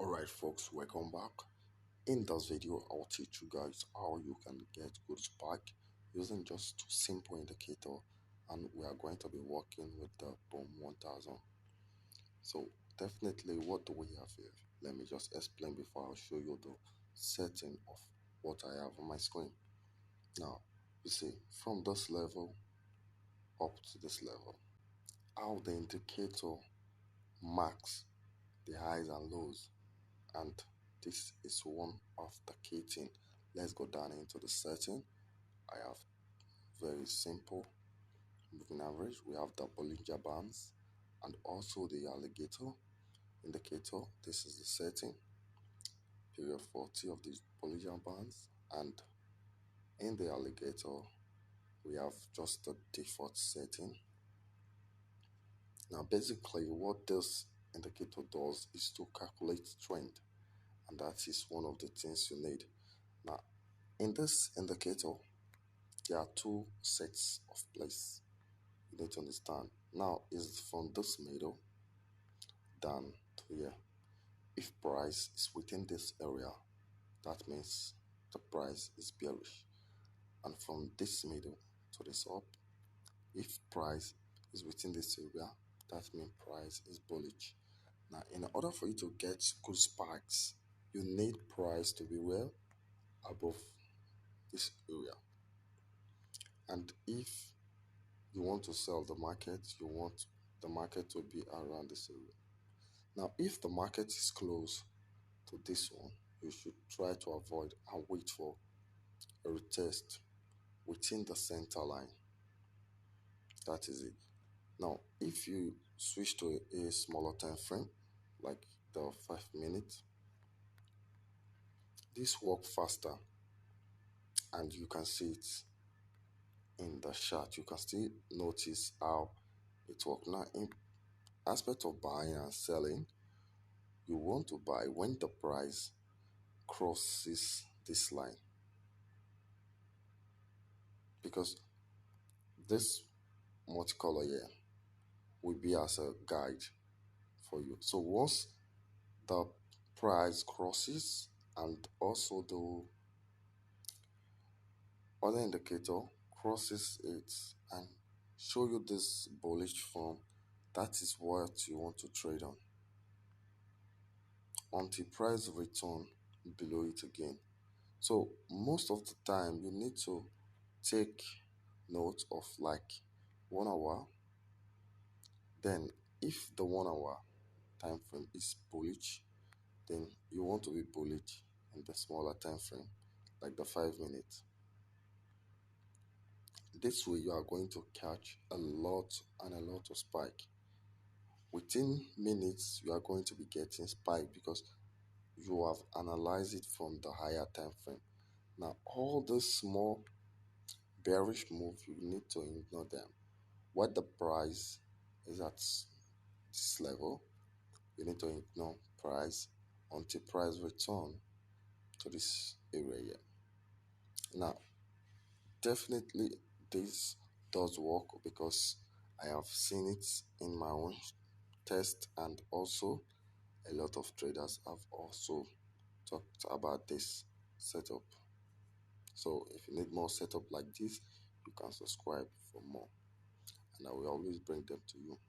Alright folks, welcome back. In this video, I'll teach you guys how you can get good spike using just two simple indicator, and we are going to be working with the Boom 1000. So definitely, what do we have here? Let me just explain before I'll show you the setting of what I have on my screen. Now, you see, from this level up to this level, how the indicator marks the highs and lows, and this is one of the key thing. Let's go down into the setting. I have very simple moving average. We have the Bollinger Bands and also the alligator indicator. This is the setting, period 40 of the Bollinger Bands, and in the alligator we have just the default setting. Now basically what this indicator does is to calculate trend, and that is one of the things you need. Now in this indicator there are two sets of place you need to understand. Now is from this middle down to here. If price is within this area, that means the price is bearish, and from this middle to this up, if price is within this area, that means price is bullish. Now in order for you to get good spikes, you need price to be well above this area, and if you want to sell the market, you want the market to be around this area. Now if the market is close to this one, you should try to avoid and wait for a retest within the center line. That is it. Now if you switch to a smaller time frame like the 5 minute, this work faster, and you can see it in the chart. You can still notice how it works. Now in aspect of buying and selling, you want to buy when the price crosses this line, because this multicolor here will be as a guide for you. So once the price crosses and also the other indicator crosses it and show you this bullish form, that is what you want to trade on until price return below it again. So most of the time you need to take note of like 1 hour. Then if the 1 hour time frame is bullish, then you want to be bullish in the smaller time frame like the 5 minute. This way you are going to catch a lot and a lot of spike. Within minutes you are going to be getting spike because you have analyzed it from the higher time frame. Now all this small bearish move, you need to ignore them. What the price is at this level, you need to ignore price until price return to this area here. Now definitely this does work because I have seen it in my own test, and also a lot of traders have also talked about this setup. So if you need more setup like this, you can subscribe for more, and I will always bring them to you.